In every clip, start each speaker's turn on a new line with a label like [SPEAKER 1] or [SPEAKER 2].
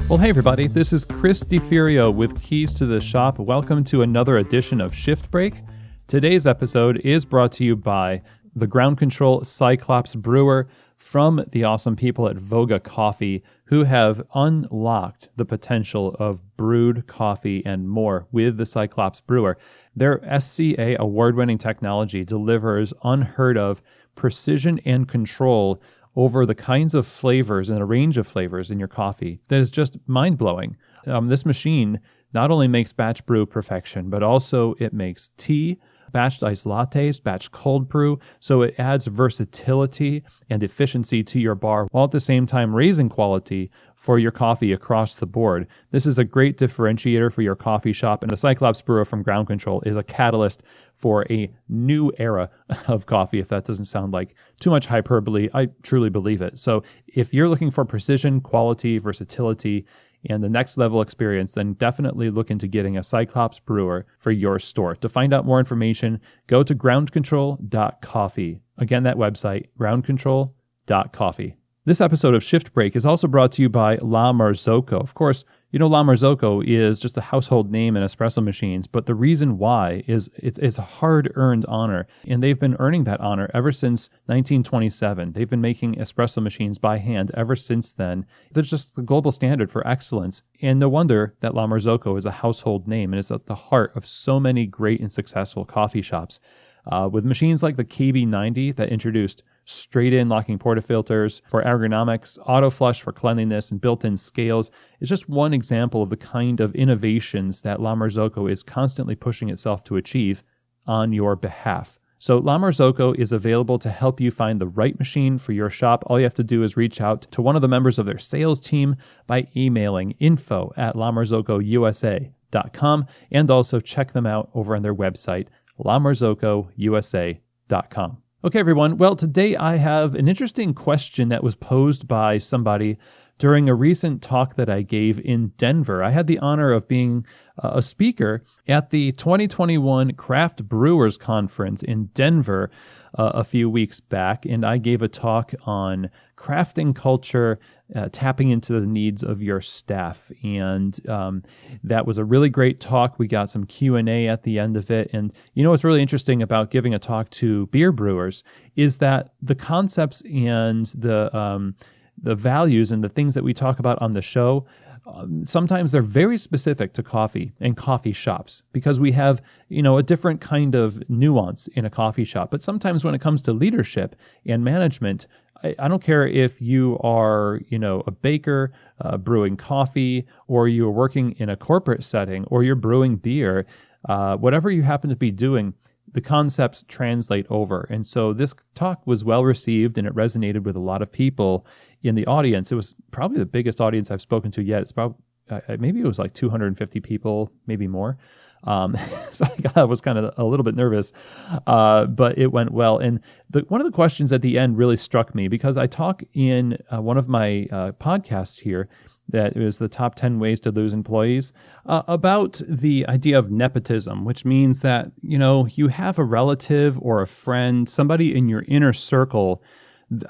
[SPEAKER 1] Well, hey everybody, this is Chris DiFirio with Keys to the Shop. Welcome to another edition of Shift Break. Today's episode is brought to you by the Ground Control Cyclops Brewer from the awesome people at Voga Coffee, who have unlocked the potential of brewed coffee and more with the Cyclops Brewer. Their SCA award-winning technology delivers unheard of precision and control over the kinds of flavors and a range of flavors in your coffee that is just mind-blowing. This machine not only makes batch brew perfection, but also it makes tea, batched iced lattes, batch cold brew, so it adds versatility and efficiency to your bar while at the same time raising quality for your coffee across the board. This is a great differentiator for your coffee shop, and the Cyclops Brewer from Ground Control is a catalyst for a new era of coffee. If that doesn't sound like too much hyperbole, I truly believe it. So if you're looking for precision, quality, versatility, and the next level experience, then definitely look into getting a Cyclops Brewer for your store. To find out more information, go to groundcontrol.coffee. Again, that website, groundcontrol.coffee. This episode of Shift Break is also brought to you by La Marzocco. Of course, you know La Marzocco is just a household name in espresso machines, but the reason why is it's a hard-earned honor, and they've been earning that honor ever since 1927. They've been making espresso machines by hand ever since then. They're just the global standard for excellence, and no wonder that La Marzocco is a household name and is at the heart of so many great and successful coffee shops. With machines like the KB90 that introduced straight-in locking portafilters for ergonomics, auto flush for cleanliness, and built-in scales is just one example of the kind of innovations that La Marzocco is constantly pushing itself to achieve on your behalf. So La Marzocco is available to help you find the right machine for your shop. All you have to do is reach out to one of the members of their sales team by emailing info@lamarzocousa.com, and also check them out over on their website, lamarzocousa.com. Okay, everyone. Well, today I have an interesting question that was posed by somebody during a recent talk that I gave in Denver. I had the honor of being a speaker at the 2021 Craft Brewers Conference in Denver a few weeks back, and I gave a talk on crafting culture, tapping into the needs of your staff. And that was a really great talk. We got some Q&A at the end of it. And you know what's really interesting about giving a talk to beer brewers is that the concepts and the values and the things that we talk about on the show, sometimes they're very specific to coffee and coffee shops because we have, a different kind of nuance in a coffee shop. But sometimes when it comes to leadership and management, I don't care if you are, a baker brewing coffee, or you're working in a corporate setting, or you're brewing beer, whatever you happen to be doing, the concepts translate over. And so this talk was well received and it resonated with a lot of people in the audience. It was probably the biggest audience I've spoken to yet. It's probably, maybe it was like 250 people, maybe more. So I was kind of a little bit nervous, but it went well. And one of the questions at the end really struck me because I talk in one of my podcasts here that is the top 10 ways to lose employees, about the idea of nepotism, which means that, you have a relative or a friend, somebody in your inner circle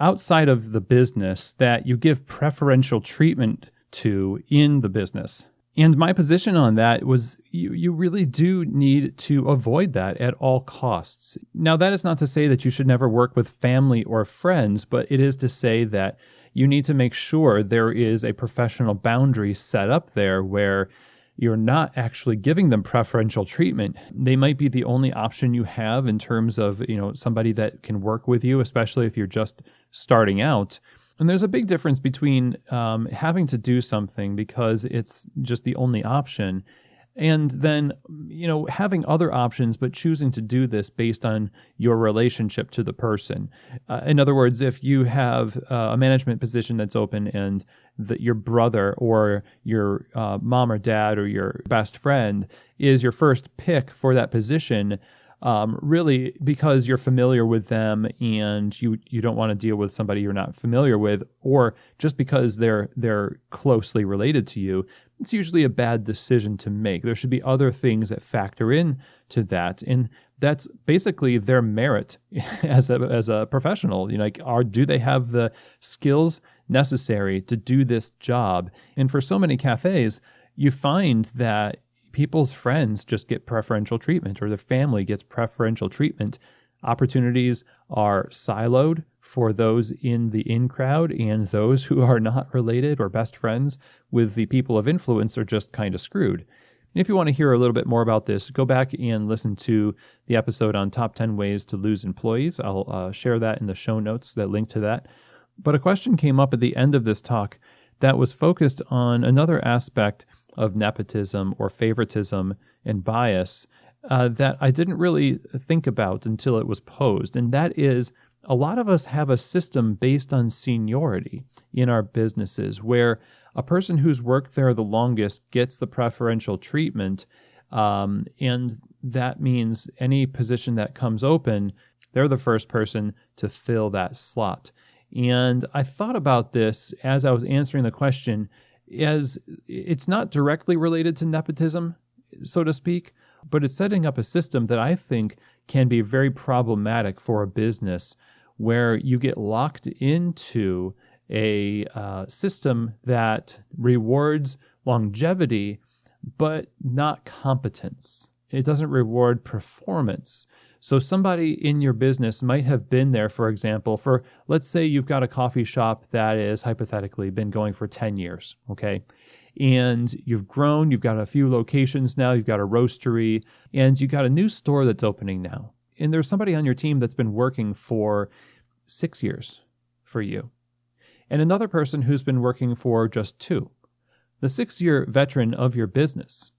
[SPEAKER 1] outside of the business that you give preferential treatment to in the business. And my position on that was you really do need to avoid that at all costs. Now, that is not to say that you should never work with family or friends, but it is to say that you need to make sure there is a professional boundary set up there where you're not actually giving them preferential treatment. They might be the only option you have in terms of, somebody that can work with you, especially if you're just starting out. And there's a big difference between having to do something because it's just the only option, and then, having other options, but choosing to do this based on your relationship to the person. In other words, if you have a management position that's open and your brother or your mom or dad or your best friend is your first pick for that position, really because you're familiar with them and you don't want to deal with somebody you're not familiar with, or just because they're closely related to you, it's usually a bad decision to make. There should be other things that factor in to that, and that's basically their merit as a professional. Do they have the skills necessary to do this job. And for so many cafes, you find that people's friends just get preferential treatment or their family gets preferential treatment. Opportunities are siloed for those in the in crowd, and those who are not related or best friends with the people of influence are just kind of screwed. And if you want to hear a little bit more about this, go back and listen to the episode on top 10 ways to lose employees. I'll share that in the show notes, that link to that. But a question came up at the end of this talk that was focused on another aspect of nepotism or favoritism and bias that I didn't really think about until it was posed. And that is, a lot of us have a system based on seniority in our businesses where a person who's worked there the longest gets the preferential treatment. And that means any position that comes open, they're the first person to fill that slot. And I thought about this as I was answering the question, as it's not directly related to nepotism, so to speak, but it's setting up a system that I think can be very problematic for a business where you get locked into a system that rewards longevity, but not competence. It doesn't reward performance. So somebody in your business might have been there, for example, for, let's say you've got a coffee shop that is hypothetically been going for 10 years, okay? And you've grown, you've got a few locations now, you've got a roastery, and you've got a new store that's opening now. And there's somebody on your team that's been working for 6 years for you, and another person who's been working for just 2. The 6-year veteran of your business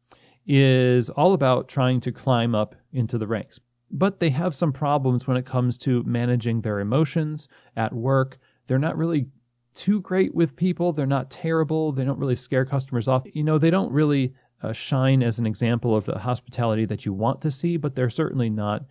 [SPEAKER 1] is all about trying to climb up into the ranks, but they have some problems when it comes to managing their emotions at work. They're not really too great with people. They're not terrible. They don't really scare customers off. They don't really shine as an example of the hospitality that you want to see, but they're certainly not,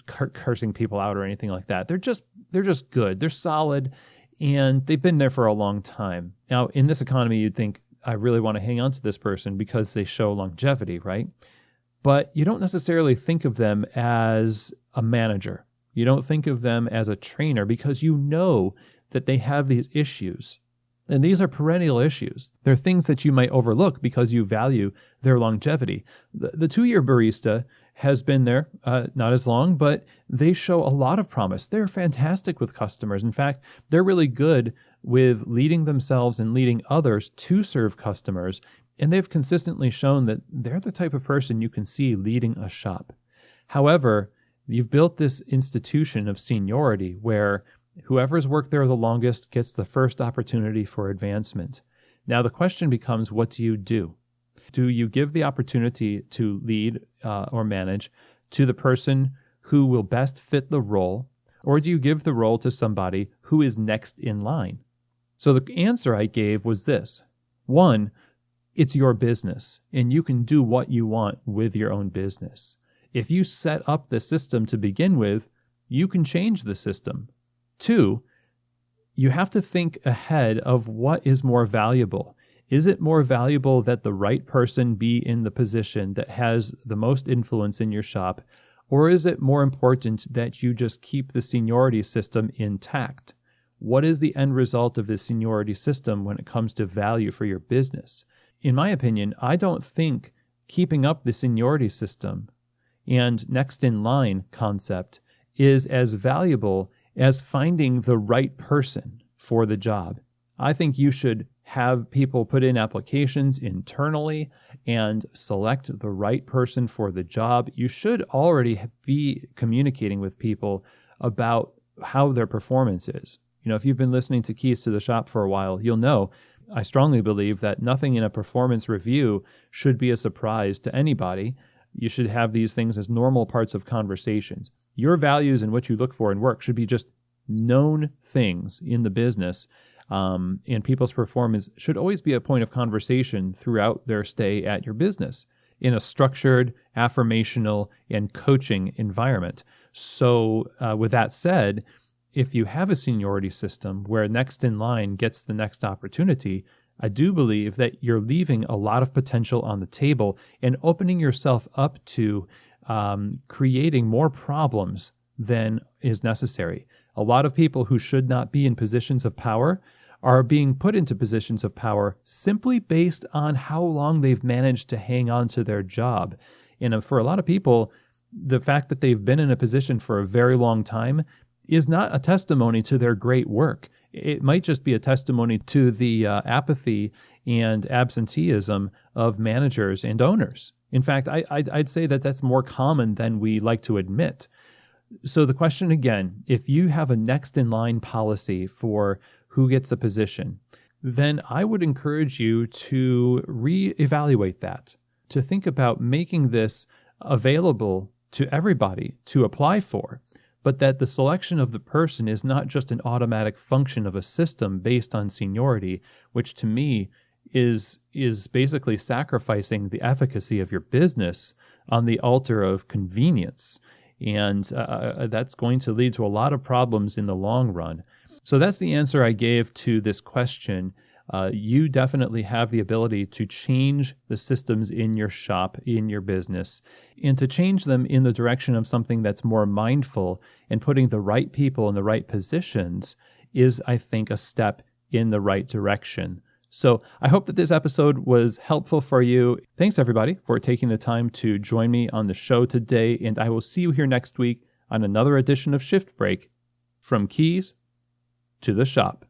[SPEAKER 1] cursing people out or anything like that. They're just good. They're solid, and they've been there for a long time. Now, in this economy, you'd think, I really want to hang on to this person because they show longevity, right? But you don't necessarily think of them as a manager. You don't think of them as a trainer because you know that they have these issues. And these are perennial issues. They're things that you might overlook because you value their longevity. The 2-year barista has been there, not as long, but they show a lot of promise. They're fantastic with customers. In fact, they're really good with leading themselves and leading others to serve customers. And they've consistently shown that they're the type of person you can see leading a shop. However, you've built this institution of seniority where whoever's worked there the longest gets the first opportunity for advancement. Now, the question becomes, what do you do? Do you give the opportunity to lead or manage to the person who will best fit the role, or do you give the role to somebody who is next in line? So the answer I gave was this. 1, it's your business, and you can do what you want with your own business. If you set up the system to begin with, you can change the system. 2, you have to think ahead of what is more valuable. Is it more valuable that the right person be in the position that has the most influence in your shop, or is it more important that you just keep the seniority system intact? What is the end result of the seniority system when it comes to value for your business? In my opinion, I don't think keeping up the seniority system and next in line concept is as valuable as finding the right person for the job. I think you should have people put in applications internally and select the right person for the job. You should already be communicating with people about how their performance is. If you've been listening to Keys to the Shop for a while, you'll know I strongly believe that nothing in a performance review should be a surprise to anybody. You should have these things as normal parts of conversations. Your values and what you look for in work should be just known things in the business, and people's performance should always be a point of conversation throughout their stay at your business in a structured, affirmational, and coaching environment. So with that said, if you have a seniority system where next in line gets the next opportunity, I do believe that you're leaving a lot of potential on the table and opening yourself up to creating more problems than is necessary. A lot of people who should not be in positions of power are being put into positions of power simply based on how long they've managed to hang on to their job. And for a lot of people, the fact that they've been in a position for a very long time is not a testimony to their great work. It might just be a testimony to the apathy and absenteeism of managers and owners. In fact, I'd say that that's more common than we like to admit. So the question again, if you have a next in line policy for who gets a position, then I would encourage you to reevaluate that, to think about making this available to everybody to apply for, but that the selection of the person is not just an automatic function of a system based on seniority, which to me is basically sacrificing the efficacy of your business on the altar of convenience. And that's going to lead to a lot of problems in the long run. So that's the answer I gave to this question. You definitely have the ability to change the systems in your shop, in your business, and to change them in the direction of something that's more mindful, and putting the right people in the right positions is, I think, a step in the right direction. So I hope that this episode was helpful for you. Thanks, everybody, for taking the time to join me on the show today, and I will see you here next week on another edition of Shift Break, From Keys to the Shop.